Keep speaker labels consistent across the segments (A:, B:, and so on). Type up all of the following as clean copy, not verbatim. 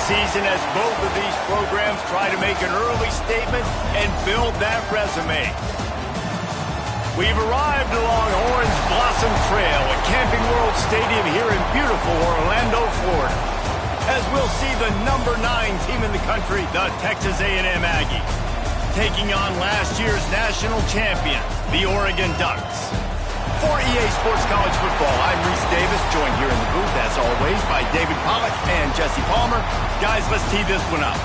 A: season as both of these programs try to make an early statement and build that resume. We've arrived along Orange Blossom Trail at Camping World Stadium here in beautiful Orlando, Florida, as we'll see the number 9 team in the country, the Texas A&M Aggies, taking on last year's national champion, the Oregon Ducks. For EA Sports College Football, I'm Reese Davis, joined here in the booth, as always, by David Pollack and Jesse Palmer. Guys, let's tee this one up.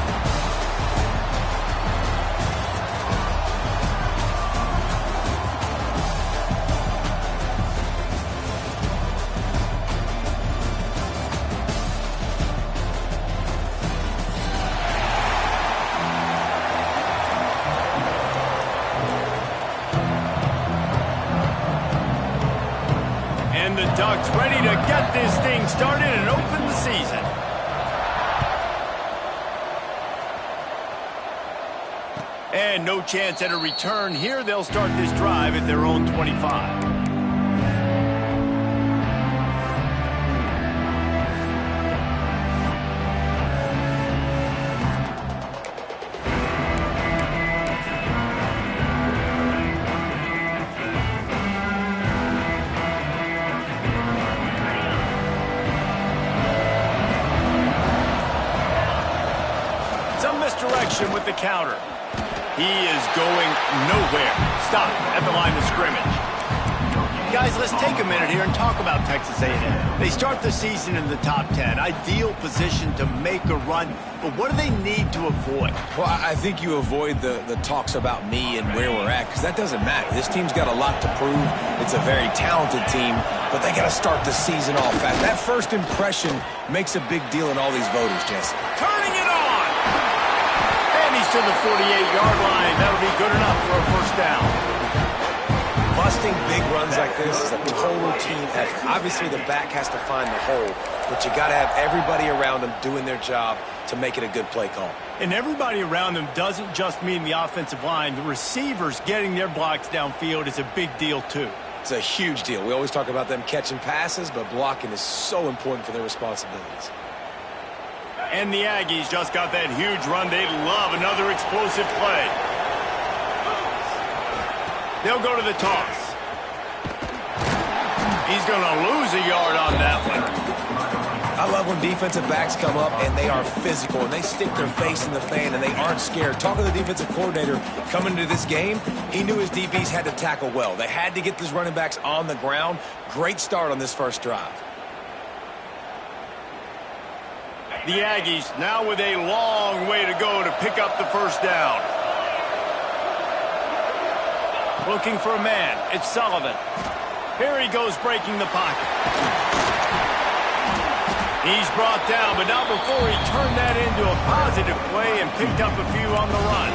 A: The Ducks ready to get this thing started and open the season. And no chance at a return here. They'll start this drive at their own 25. Direction with the counter. He is going nowhere. Stop at the line of scrimmage. Guys, let's take a minute here and talk about Texas A&M. They start the season in the top 10. Ideal position to make a run. But what do they need to avoid?
B: Well, I think you avoid the talks about me and where we're at, because that doesn't matter. This team's got a lot to prove. It's a very talented team, but they got to start the season off fast. That first impression makes a big deal in all these voters, Jesse.
A: Turning it on! He's to the 48-yard line. That'll be good enough for a first down.
B: Busting big runs like this is a total team effort. Obviously, the back has to find the hole, but you got to have everybody around them doing their job to make it a good play call.
A: And everybody around them doesn't just mean the offensive line. The receivers getting their blocks downfield is a big deal, too.
B: It's a huge deal. We always talk about them catching passes, but blocking is so important for their responsibilities.
A: And the Aggies just got that huge run. They love another explosive play. They'll go to the toss. He's going to lose a yard on that one.
B: I love when defensive backs come up and they are physical and they stick their face in the fan and they aren't scared. Talking to the defensive coordinator coming into this game, he knew his DBs had to tackle well. They had to get these running backs on the ground. Great start on this first drive.
A: The Aggies now with a long way to go to pick up the first down. Looking for a man. It's Sullivan. Here he goes breaking the pocket. He's brought down, but not before he turned that into a positive play and picked up a few on the run.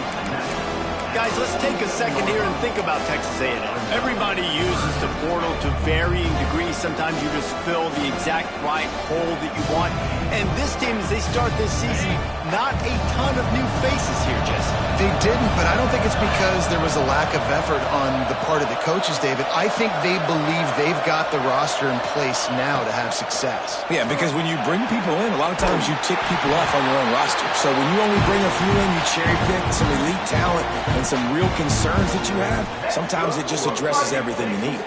A: Guys, let's take a second here and think about Texas A&M. Everybody uses the portal to varying degrees. Sometimes you just fill the exact right hole that you want. And this team, as they start this season, not a ton of new faces here, Jesse.
C: They didn't, but I don't think it's because there was a lack of effort on the part of the coaches, David. I think they believe they've got the roster in place now to have success.
B: Yeah, because when you bring people in, a lot of times you tick people off on your own roster. So when you only bring a few in, you cherry pick some elite talent and some real concerns that you have, sometimes it just addresses everything you need.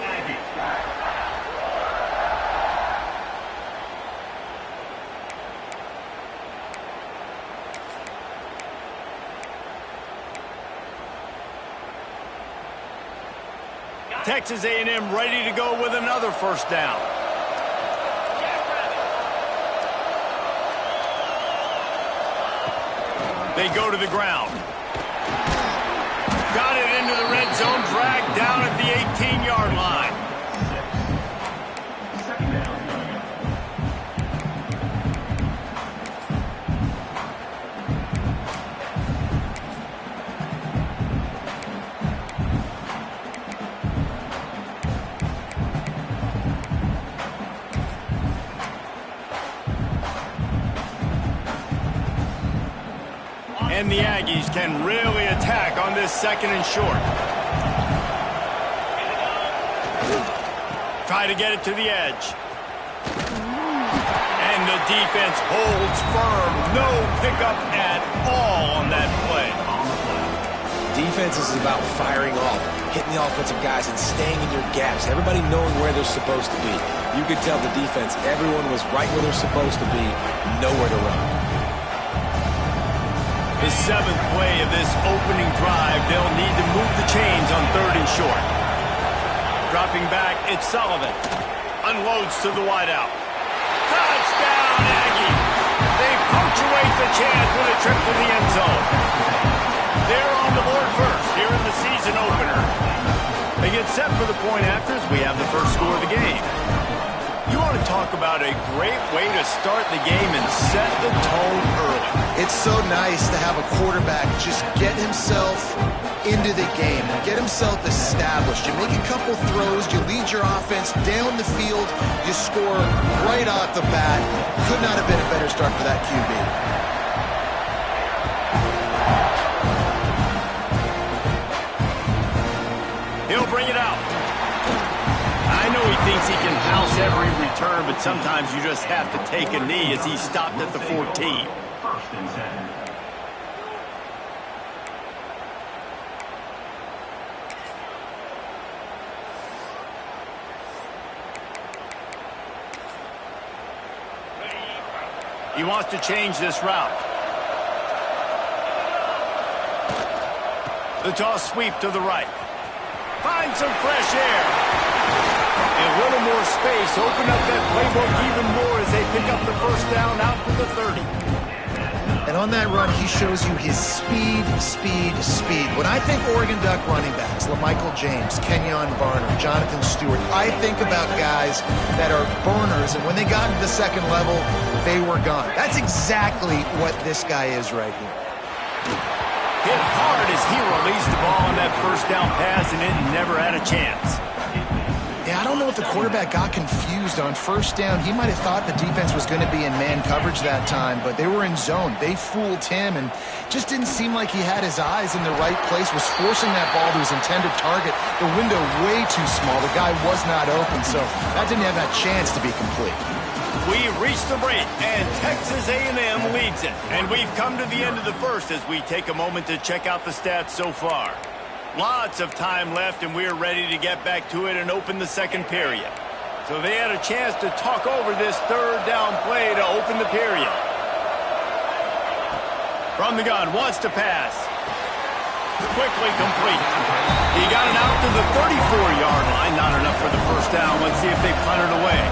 A: Texas A&M ready to go with another first down. They go to the ground. Got it into the red zone, dragged down at the 18-yard line. And the Aggies can really attack on this second and short. Try to get it to the edge. And the defense holds firm. No pickup at all on that play.
B: Defense is about firing off, hitting the offensive guys, and staying in your gaps. Everybody knowing where they're supposed to be. You could tell the defense, everyone was right where they're supposed to be, nowhere to run.
A: The 7th play of this opening drive, they'll need to move the chains on 3rd and short. Dropping back, it's Sullivan. Unloads to the wideout. Touchdown, Aggie! They punctuate the chance with a trip to the end zone. They're on the board first here in the season opener. They get set for the point after as we have the first score of the game. You want to talk about a great way to start the game and set the tone early.
C: It's so nice to have a quarterback just get himself into the game, get himself established. You make a couple throws, you lead your offense down the field, you score right off the bat. Could not have been a better start for that QB.
A: He'll bring it out. I know he thinks he can house every return, but sometimes you just have to take a knee as he stopped at the 14.
D: First and 10.
A: He wants to change this route. The toss sweep to the right. Find some fresh air. And a little more space. Open up that playbook even more as they pick up the first down out to the 30.
C: And on that run, he shows you his speed. When I think Oregon Duck running backs, LaMichael James, Kenyon Barner, Jonathan Stewart, I think about guys that are burners, and when they got into the second level, they were gone. That's exactly what this guy is right here.
A: Hit hard as he released the ball on that first down pass, and it never had a chance.
C: Yeah, I don't know if the quarterback got confused on first down. He might have thought the defense was going to be in man coverage that time, but they were in zone. They fooled him and just didn't seem like he had his eyes in the right place, was forcing that ball to his intended target. The window way too small. The guy was not open, so that didn't have that chance to be complete.
A: We've reached the break, and Texas A&M leads it. And we've come to the end of the first as we take a moment to check out the stats so far. Lots of time left, and we're ready to get back to it and open the second period. So they had a chance to talk over this third down play to open the period. From the gun, wants to pass. Quickly complete. He got it out to the 34-yard line. Not enough for the first down. Let's see if they punt it away.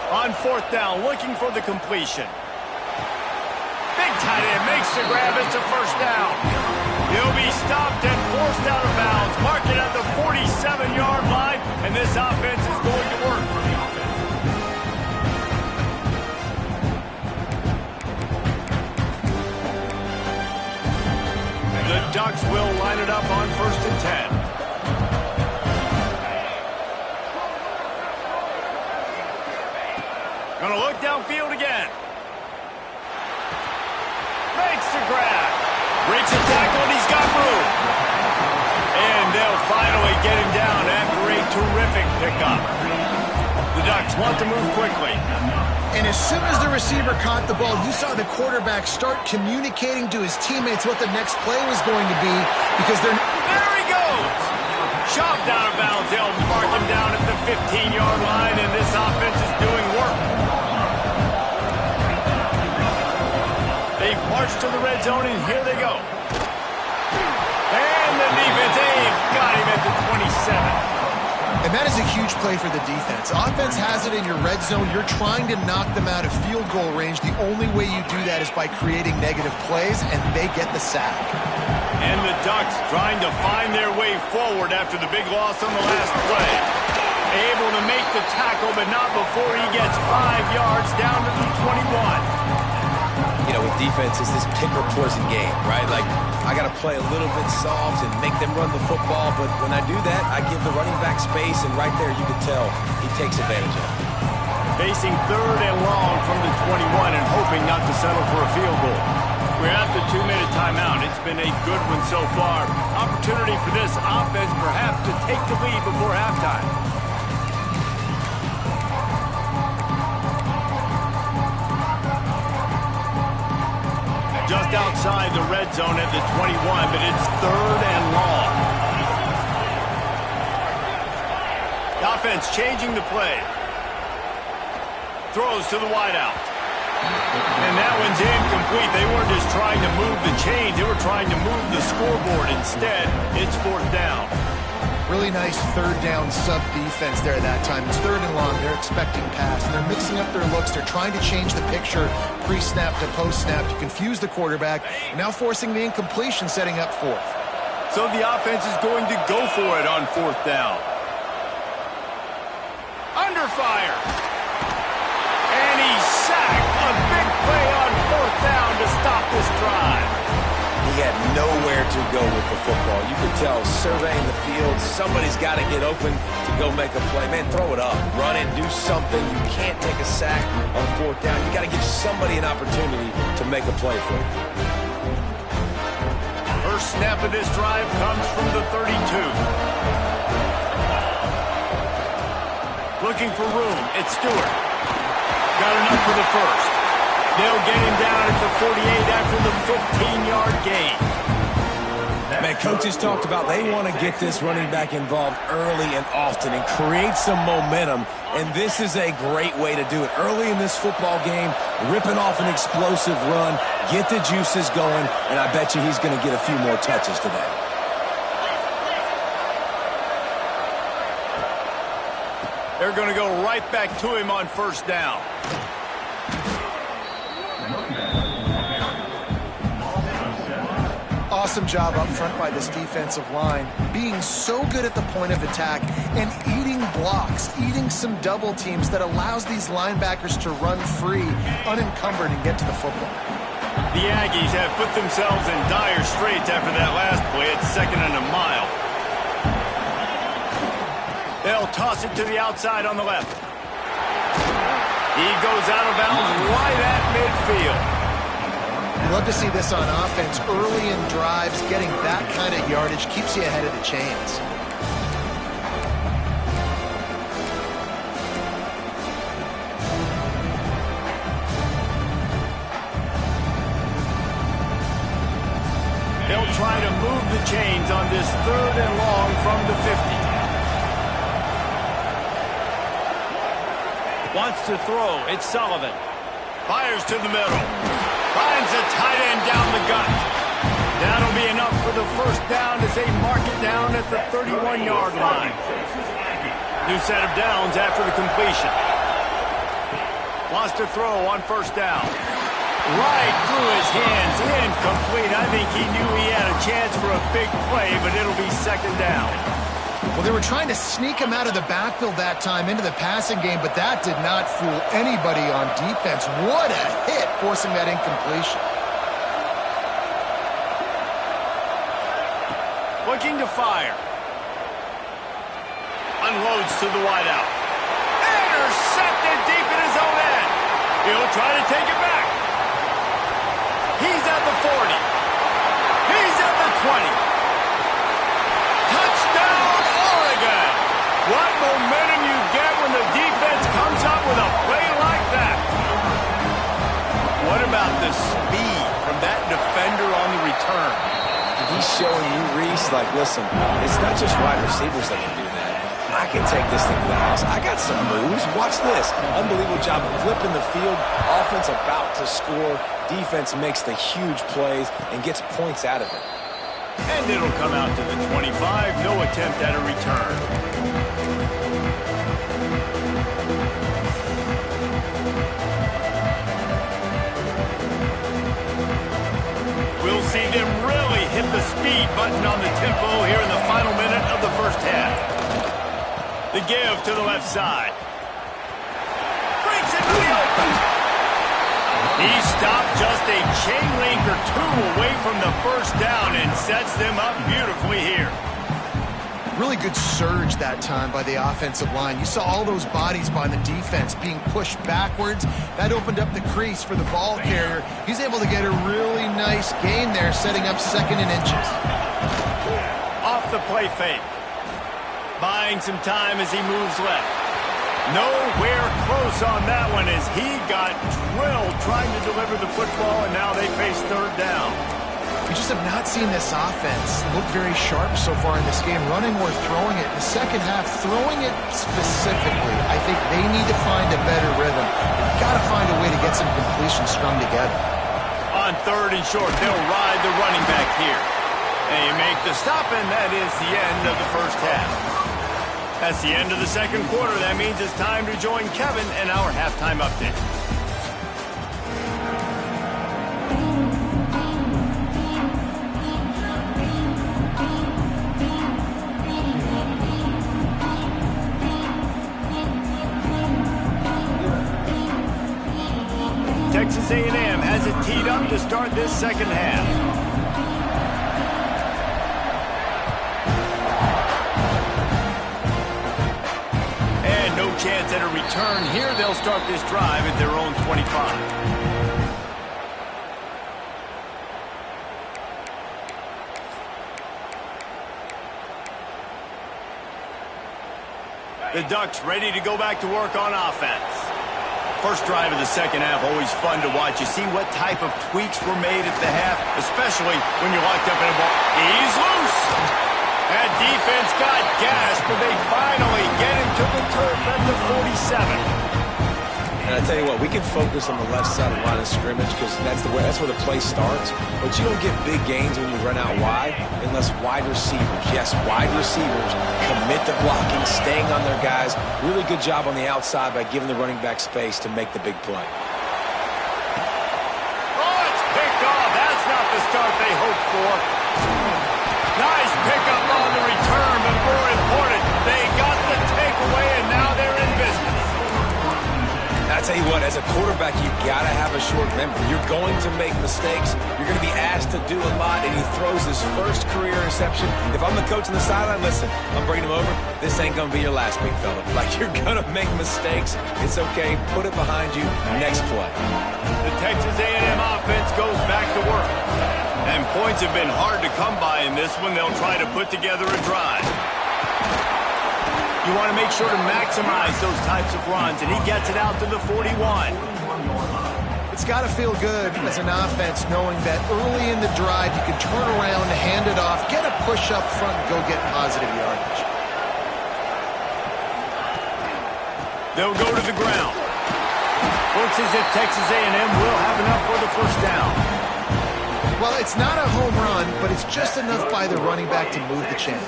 A: On fourth down, looking for the completion. Big tight end makes the grab. It's a first down. He'll be stopped and forced out of bounds. Mark it at the 47-yard line, and this offense is going to work. The Ducks will line it up on 1st and 10. Gonna look downfield again. Makes the grab. Breaks a tackle, and he's got room. And they'll finally get him down after a terrific pickup. The Ducks want to move quickly.
C: And as soon as the receiver caught the ball, you saw the quarterback start communicating to his teammates what the next play was going to be because they're...
A: There he goes! Chopped out of bounds. They'll mark him down at the 15-yard line, and this offense is doing work. They march to the red zone, and here they go. And the defense, they've got him at the 27.
C: And that is a huge play for the defense. Offense has it in your red zone. You're trying to knock them out of field goal range. The only way you do that is by creating negative plays, and they get the sack.
A: And the Ducks trying to find their way forward after the big loss on the last play. Able to make the tackle, but not before he gets 5 yards down to the 21.
B: You know, with defense, it's this pick or poison game, right? Like, I got to play a little bit soft and make them run the football, but when I do that, I give the running back space, and right there you can tell he takes advantage of it.
A: Facing 3rd and long from the 21 and hoping not to settle for a field goal. We're at the 2-minute timeout. It's been a good one so far. Opportunity for this offense perhaps to take the lead before halftime. Just outside the red zone at the 21, but it's 3rd and long. The offense changing the play. Throws to the wideout. And that one's incomplete. They weren't just trying to move the chains. They were trying to move the scoreboard. Instead, it's 4th down.
C: Really nice 3rd down sub defense there that time. It's 3rd and long. They're expecting pass, and they're mixing up their looks. They're trying to change the picture pre-snap to post-snap to confuse the quarterback, now forcing the incompletion, setting up 4th.
A: So the offense is going to go for it on 4th down. Under fire. And he's sacked. A big play on 4th down to stop this drive.
B: He had nowhere to go with the football. You could tell, surveying the field, somebody's got to get open to go make a play. Man, throw it up. Run it, do something. You can't take a sack on 4th down. You got to give somebody an opportunity to make a play for you.
A: First snap of this drive comes from the 32. Looking for room. It's Stewart. Got enough for the first. They'll get him down at the 48 after the 15-yard gain.
B: Man, coaches talked about they want to get this running back involved early and often and create some momentum, and this is a great way to do it. Early in this football game, ripping off an explosive run, get the juices going, and I bet you he's going to get a few more touches today.
A: They're going to go right back to him on 1st down.
C: Awesome job up front by this defensive line, being so good at the point of attack and eating blocks, eating some double teams that allows these linebackers to run free, unencumbered, and get to the football.
A: The Aggies have put themselves in dire straits after that last play. It's 2nd and a mile. They'll toss it to the outside on the left. He goes out of bounds right at midfield.
C: You love to see this on offense. Early in drives, getting that kind of yardage keeps you ahead of the chains.
A: They'll try to move the chains on this 3rd and long from the 50. Wants to throw. It's Sullivan. Fires to the middle. Finds a tight end down the gut. That'll be enough for the 1st down as they mark it down at the 31-yard line. New set of downs after the completion. Wants to throw on 1st down. Right through his hands. Incomplete. I think he knew he had a chance for a big play, but it'll be 2nd down.
C: Well, they were trying to sneak him out of the backfield that time into the passing game, but that did not fool anybody on defense. What a hit, forcing that incompletion.
A: Looking to fire. Unloads to the wideout. Intercepted deep in his own end. He'll try to take it back. He's at the 40. He's at the 20. Touchdown, Oregon! What momentum you get when the defense comes up with a play like that. What about the speed from that defender on the return?
B: He's showing you, Reese, like, listen, it's not just wide receivers that can do that. I can take this thing to the house. I got some moves. Watch this. Unbelievable job of flipping the field. Offense about to score. Defense makes the huge plays and gets points out of it.
A: And it'll come out to the 25. No attempt at a return. We'll see them really hit the speed button on the tempo here in the final minute of the 1st half. The give to the left side. Breaks it to the open. He stopped just a chain link or 2 away from the 1st down and sets them up beautifully here.
C: Really good surge that time by the offensive line. You saw all those bodies by the defense being pushed backwards. That opened up the crease for the ball carrier. He's able to get a really nice gain there, setting up 2nd and inches.
A: Off the play fake. Buying some time as he moves left. Nowhere close on that one as he got drilled trying to deliver the football, and now they face 3rd down.
C: We just have not seen this offense look very sharp so far in this game, running or throwing it. In the second half, throwing it specifically, I think they need to find a better rhythm. They've got to find a way to get some completions strung together.
A: On 3rd and short, they'll ride the running back here. They make the stop, and that is the end of the first half. That's the end of the second quarter. That means it's time to join Kevin in our halftime update. Texas A&M has it teed up to start this second half. And no chance at a return here. They'll start this drive at their own 25. The Ducks ready to go back to work on offense. First drive of the second half, always fun to watch. You see what type of tweaks were made at the half, especially when you're locked up in a ball. He's loose. That defense got gas, but they finally get him to the turf at the 47.
B: And I tell you what, we can focus on the left side of the line of scrimmage because that's where the play starts. But you don't get big gains when you run out wide unless wide receivers, yes, wide receivers, commit to blocking, staying on their guys. Really good job on the outside by giving the running back space to make the big play.
A: Oh, it's picked off. That's not the start they hoped for. Nice pickup on the return, but more important, they got the takeaway, and now they're in business.
B: I tell you what, as a quarterback, you got to have a short memory. You're going to make mistakes. You're going to be asked to do a lot, and he throws his first career interception. If I'm the coach on the sideline, listen, I'm bringing him over. This ain't going to be your last, big fella. Like, you're going to make mistakes. It's okay. Put it behind you. Next play.
A: The Texas A&M offense goes back to work. And points have been hard to come by in this one. They'll try to put together a drive. You want to make sure to maximize those types of runs, and he gets it out to the 41.
C: It's got to feel good as an offense knowing that early in the drive you can turn around, hand it off, get a push up front, and go get positive yardage.
A: They'll go to the ground. Looks as if Texas A&M will have enough for the first down.
C: Well, it's not a home run, but it's just enough by the running back to move the chains.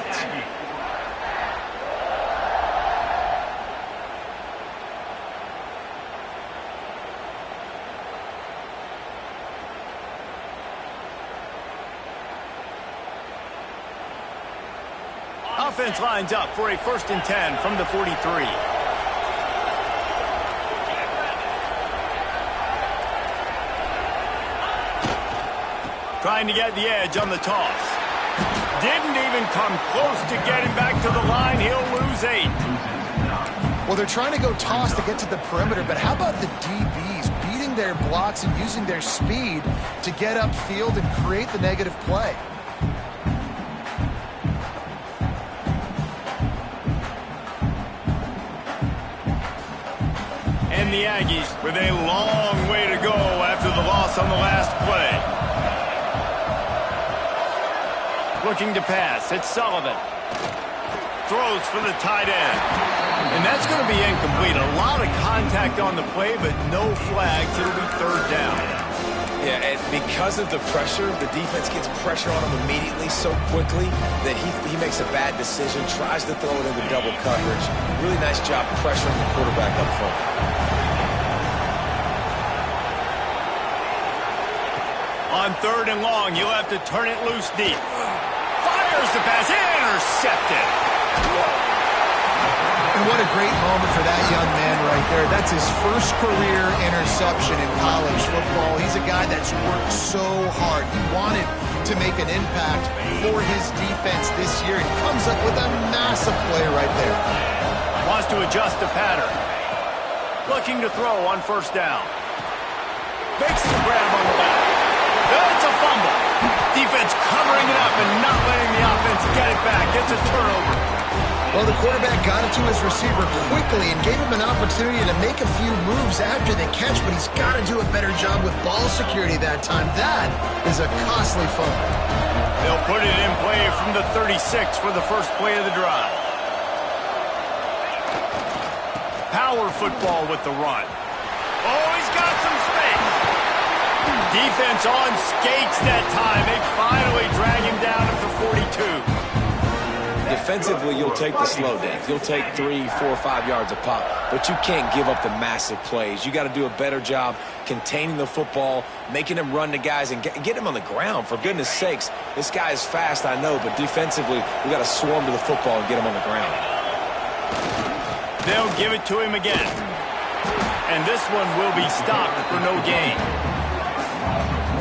A: Offense lines up for a 1st and 10 from the 43. Trying to get the edge on the toss. Didn't even come close to getting back to the line. He'll lose 8.
C: Well, they're trying to go toss to get to the perimeter, but how about the DBs beating their blocks and using their speed to get upfield and create the negative play?
A: And the Aggies with a long way to go after the loss on the last play. Looking to pass. It's Sullivan. Throws for the tight end. And that's going to be incomplete. A lot of contact on the play, but no flags. It'll be 3rd down.
B: Yeah, and because of the pressure, the defense gets pressure on him immediately so quickly that he makes a bad decision, tries to throw it into double coverage. Really nice job pressuring the quarterback up front.
A: On 3rd and long, you'll have to turn it loose deep. Fires the pass, intercepted.
C: And what a great moment for that young man right there. That's his first career interception in college football. He's a guy that's worked so hard. He wanted to make an impact for his defense this year, and comes up with a massive play right there.
A: Wants to adjust the pattern. Looking to throw on first down. Makes the grab on the back. It's a fumble. Defense covering it up and not letting the offense get it back. It's a turnover.
C: Well, the quarterback got it to his receiver quickly and gave him an opportunity to make a few moves after the catch, but he's got to do a better job with ball security that time. That is a costly fumble.
A: They'll put it in play from the 36 for the first play of the drive. Power football with the run. Oh, he's got some space. Defense on skates that time. They finally drag him down at the 42.
B: Defensively, you'll take the slow downs. You'll take 3, 4, 5 yards a pop, but you can't give up the massive plays. You got to do a better job containing the football, making him run to guys, and get him on the ground. For goodness sakes, this guy is fast, I know, but defensively, we got to swarm to the football and get him on the ground.
A: They'll give it to him again. And this one will be stopped for no gain.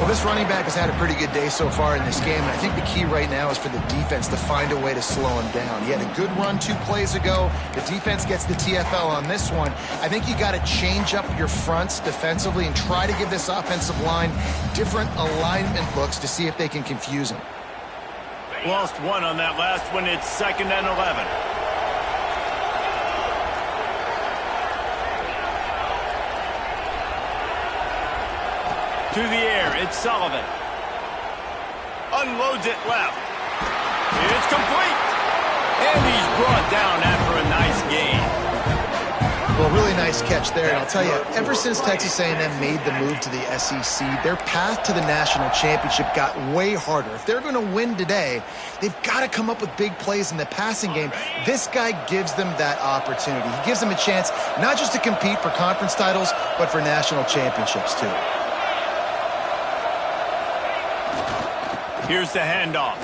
C: Well, this running back has had a pretty good day so far in this game, and I think the key right now is for the defense to find a way to slow him down. He had a good run 2 plays ago. The defense gets the TFL on this one. I think you got to change up your fronts defensively and try to give this offensive line different alignment looks to see if they can confuse him.
A: Lost one on that last one. It's 2nd and 11. To the air, it's Sullivan. Unloads it left. It's complete. And he's brought down after a nice gain.
C: Well, really nice catch there. And I'll tell you, ever since Texas A&M made the move to the SEC, their path to the national championship got way harder. If they're going to win today, they've got to come up with big plays in the passing game. This guy gives them that opportunity. He gives them a chance not just to compete for conference titles, but for national championships too.
A: Here's the handoff.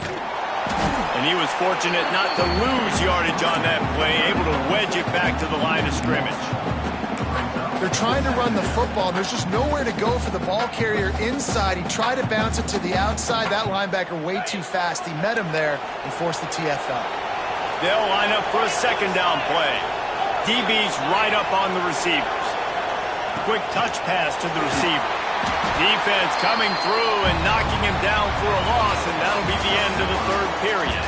A: And he was fortunate not to lose yardage on that play, able to wedge it back to the line of scrimmage.
C: They're trying to run the football. There's just nowhere to go for the ball carrier inside. He tried to bounce it to the outside. That linebacker way too fast. He met him there and forced the TFL.
A: They'll line up for a 2nd down play. DB's right up on the receivers. Quick touch pass to the receiver. Defense coming through and knocking him down for a loss, and that'll be the end of the 3rd period.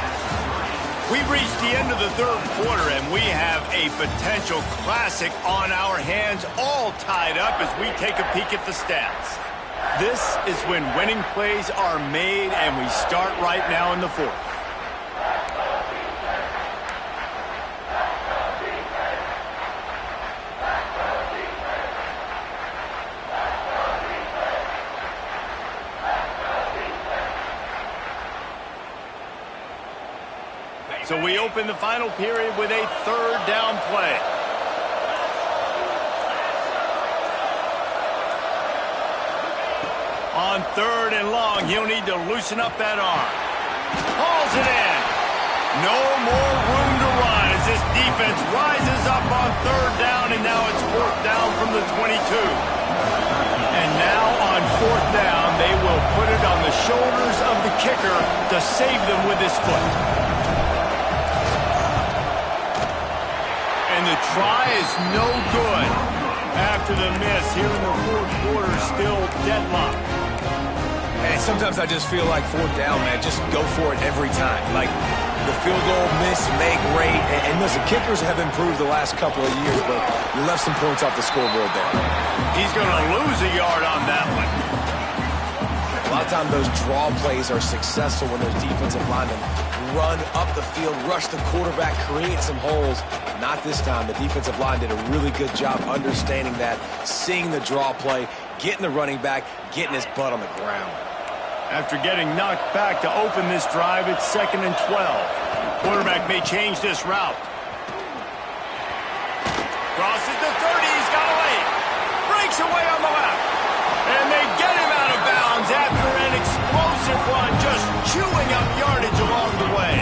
A: We've reached the end of the 3rd quarter, and we have a potential classic on our hands, all tied up as we take a peek at the stats. This is when winning plays are made, and we start right now in the 4th. So we open the final period with a 3rd down play. On 3rd and long, he'll need to loosen up that arm. Hauls it in. No more room to run as this defense rises up on 3rd down, and now it's 4th down from the 22. And now on 4th down, they will put it on the shoulders of the kicker to save them with his foot. And the try is no good. After the miss here in the 4th quarter, still deadlocked.
B: And sometimes I just feel like 4th down, man, just go for it every time. Like the field goal miss, make rate. And listen, kickers have improved the last couple of years, but you left some points off the scoreboard there.
A: He's going to lose a yard on that one.
B: A lot of times those draw plays are successful when those defensive linemen run up the field, rush the quarterback, create some holes. Not this time. The defensive line did a really good job understanding that, seeing the draw play, getting the running back, getting his butt on the ground.
A: After getting knocked back to open this drive, it's 2nd and 12. Quarterback may change this route. Crosses the 30. He's got away. Breaks away on the left. And they get him out of bounds after an explosive run, just chewing up yardage along the way.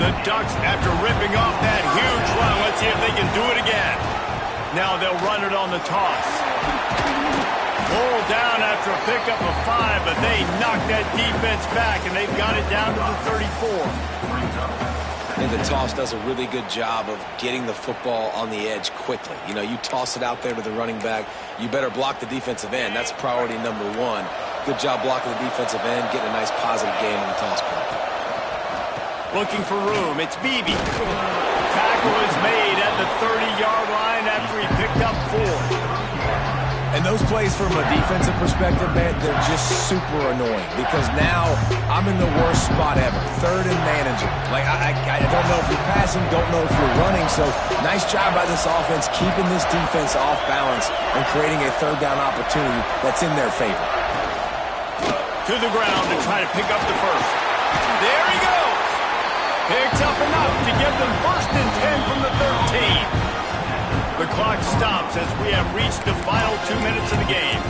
A: The Ducks, after ripping off that huge run, let's see if they can do it again. Now they'll run it on the toss. Roll down after a pickup of 5, but they knock that defense back, and they've got it down to the 34.
B: And the toss does a really good job of getting the football on the edge quickly. You know, you toss it out there to the running back, you better block the defensive end. That's priority number 1. Good job blocking the defensive end, getting a nice positive game in the toss play.
A: Looking for room, it's Beebe. Tackle is made at the 30-yard line after he picked up 4.
B: And those plays from a defensive perspective, man, they're just super annoying because now I'm in the worst spot ever. 3rd and manageable. Like, I don't know if you're passing, don't know if you're running. So nice job by this offense keeping this defense off balance and creating a 3rd down opportunity that's in their favor.
A: To the ground to try to pick up the first. There he goes. Picks up enough to give them 1st and 10 from the 13. The clock stops as we have reached the final 2 minutes of the game.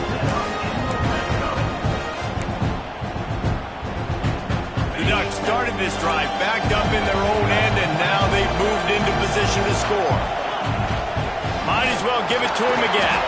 A: The Ducks started this drive backed up in their own end, and now they've moved into position to score. Might as well give it to him again.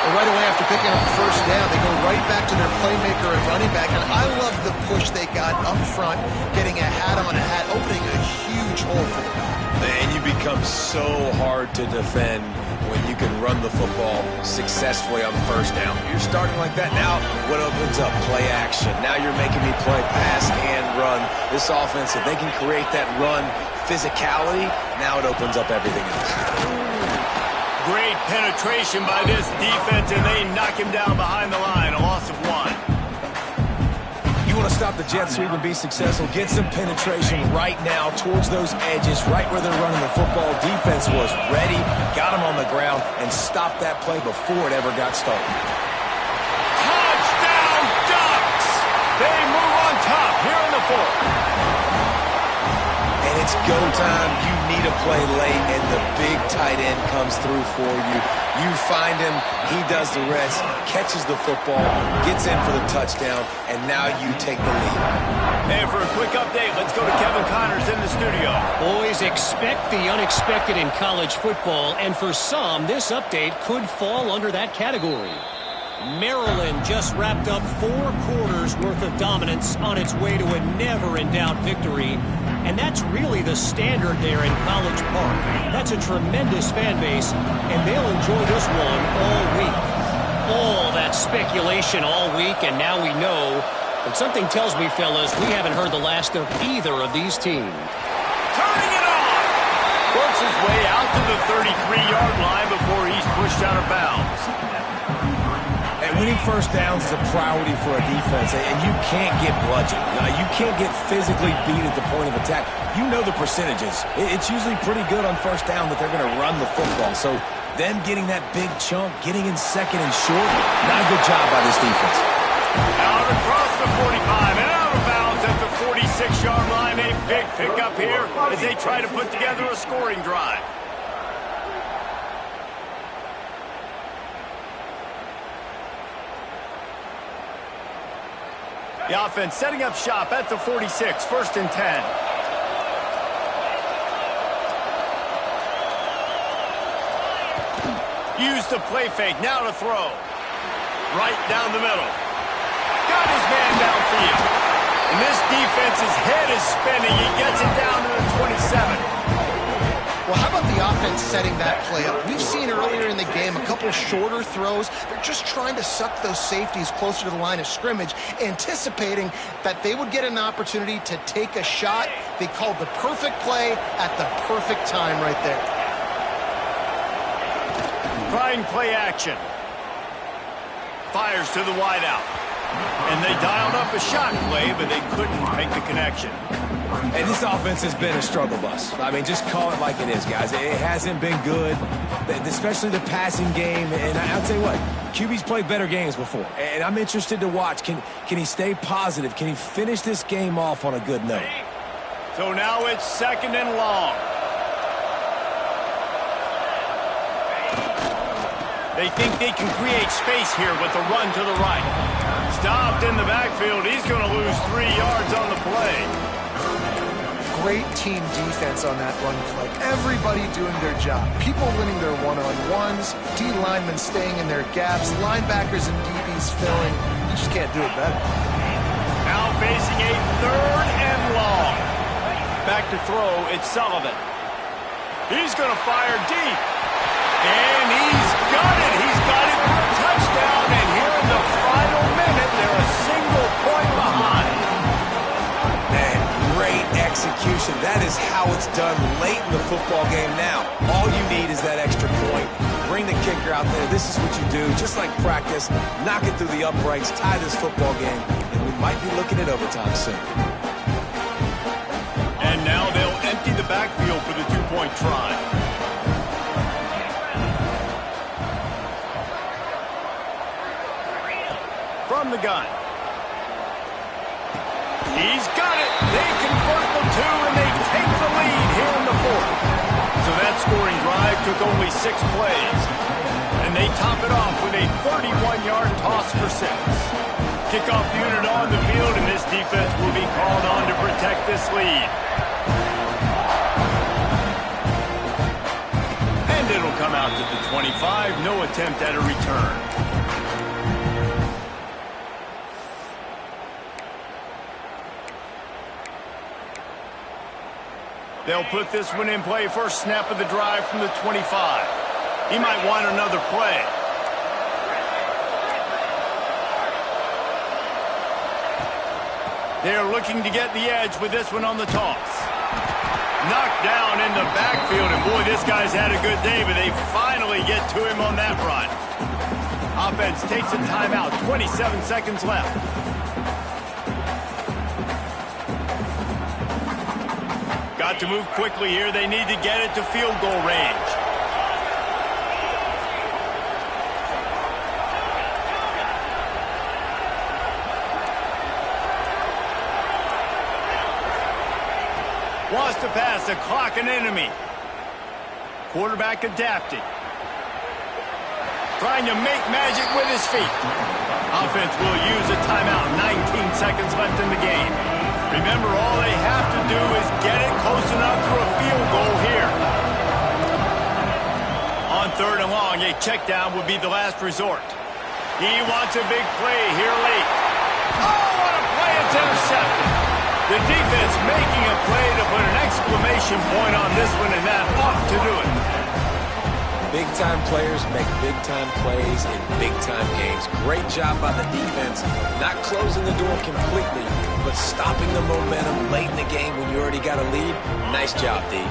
C: Right away after picking up the 1st down, they go right back to their playmaker and running back. And I love the push they got up front, getting a hat on a hat, opening a huge hole for them.
B: And you become so hard to defend when you can run the football successfully on 1st down. You're starting like that. Now what opens up? Play action. Now you're making me play pass and run. This offense, if they can create that run physicality, now it opens up everything else.
A: Great penetration by this defense, and they knock him down behind the line. A loss of 1.
B: You want to stop the jet sweep and be successful, get some penetration right now towards those edges, right where they're running the football. Defense was ready, got him on the ground, and stopped that play before it ever got started.
A: Touchdown, Ducks! They move on top here in the 4th.
B: And it's go time. You need a play late, and the big tight end comes through for you. You find him, he does the rest, catches the football, gets in for the touchdown, and now you take the lead.
A: And for a quick update, let's go to Kevin Connors in the studio.
E: Boys, expect the unexpected in college football, and for some, this update could fall under that category. Maryland just wrapped up 4 quarters worth of dominance on its way to a never-in-doubt victory. And that's really the standard there in College Park. That's a tremendous fan base, and they'll enjoy this one all week. All that speculation all week, and now we know. But something tells me, fellas, we haven't heard the last of either of these teams.
A: Turning it on! Works his way out to the 33-yard line before he's pushed out of bounds.
B: And winning 1st downs is a priority for a defense, and you can't get bludgeoned. You can't get physically beat at the point of attack. You know the percentages. It's usually pretty good on 1st down that they're going to run the football. So them getting that big chunk, getting in 2nd and short, not a good job by this defense.
A: Out across the 45 and out of bounds at the 46-yard line. A big pickup here as they try to put together a scoring drive. The offense setting up shop at the 46, 1st and 10. Use the play fake, now to throw. Right down the middle. Got his man downfield. And this defense's head is spinning. He gets it down to the 27.
C: Well, how about the offense setting that play up? We've seen earlier in the game a couple shorter throws. They're just trying to suck those safeties closer to the line of scrimmage, anticipating that they would get an opportunity to take a shot. They called the perfect play at the perfect time right there.
A: Trying play action. Fires to the wideout. And they dialed up a shot play, but they couldn't make the connection.
B: And this offense has been a struggle bus. I mean, just call it like it is, guys. It hasn't been good, especially the passing game. And I'll tell you what, QB's played better games before. And I'm interested to watch. Can he stay positive? Can he finish this game off on a good note?
A: So now it's 2nd and long. They think they can create space here with the run to the right. Stopped in the backfield. He's going to lose 3 yards on the play.
C: great team defense on that run play. Everybody doing their job. People winning their one-on-ones, D linemen staying in their gaps, linebackers and DBs filling. You just can't do it better.
A: Now facing a 3rd and long. Back to throw, it's Sullivan. He's going to fire deep. And he's got it. He's got it for a touchdown. And here in the final minute, they're a single point behind.
B: Man, great execution. That is how it's done late in the football game now. All you need is that extra point. Bring the kicker out there. This is what you do. Just like practice, knock it through the uprights, tie this football game, and we might be looking at overtime soon.
A: And now they'll empty the backfield for the 2-point try. From the gun. He's got it. They convert the 2, and they take the lead here in the 4th. So that scoring drive took only 6 plays. And they top it off with a 31-yard toss for 6. Kickoff unit on the field, and this defense will be called on to protect this lead. And it'll come out to the 25. No attempt at a return. They'll put this one in play. First snap of the drive from the 25. He might want another play. They're looking to get the edge with this one on the toss. Knocked down in the backfield, and boy, this guy's had a good day, but they finally get to him on that run. Offense takes a timeout, 27 seconds left. Got to move quickly here. They need to get it to field goal range. Wants to pass, the clock an enemy. Quarterback adapting. Trying to make magic with his feet. Offense will use a timeout. 19 seconds left in the game. Remember, all they have to do is get it close enough for a field goal here. On 3rd and long, a check down would be the last resort. He wants a big play here late. Oh, what a play! It's intercepted. The defense making a play to put an exclamation point on this one, and that ought to do it.
B: Big-time players make big-time plays in big-time games. Great job by the defense, not closing the door completely, but stopping the momentum late in the game when you already got a lead. Nice job, D.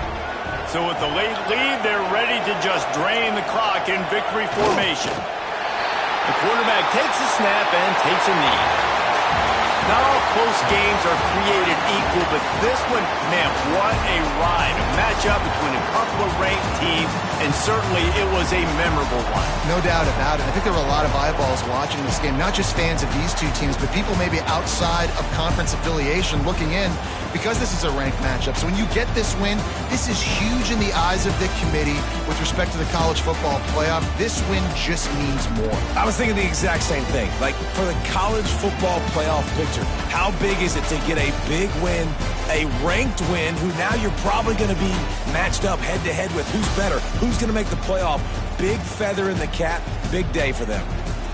A: So with the late lead, they're ready to just drain the clock in victory formation. The quarterback takes a snap and takes a knee. Not all close games are created equal, but this one, man, what a ride. A matchup between a couple of ranked teams, and certainly it was a memorable one.
C: No doubt about it. I think there were a lot of eyeballs watching this game, not just fans of these two teams, but people maybe outside of conference affiliation looking in, because this is a ranked matchup. So when you get this win, this is huge in the eyes of the committee with respect to the college football playoff. This win just means more.
B: I was thinking the exact same thing. Like, for the college football playoff picture, how big is it to get a big win, a ranked win, who now you're probably going to be matched up head-to-head with who's better, who's going to make the playoff. Big feather in the cap, big day for them.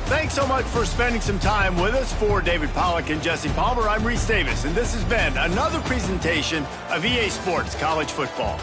A: Thanks so much for spending some time with us. For David Pollack and Jesse Palmer, I'm Reese Davis, and this has been another presentation of EA Sports College Football.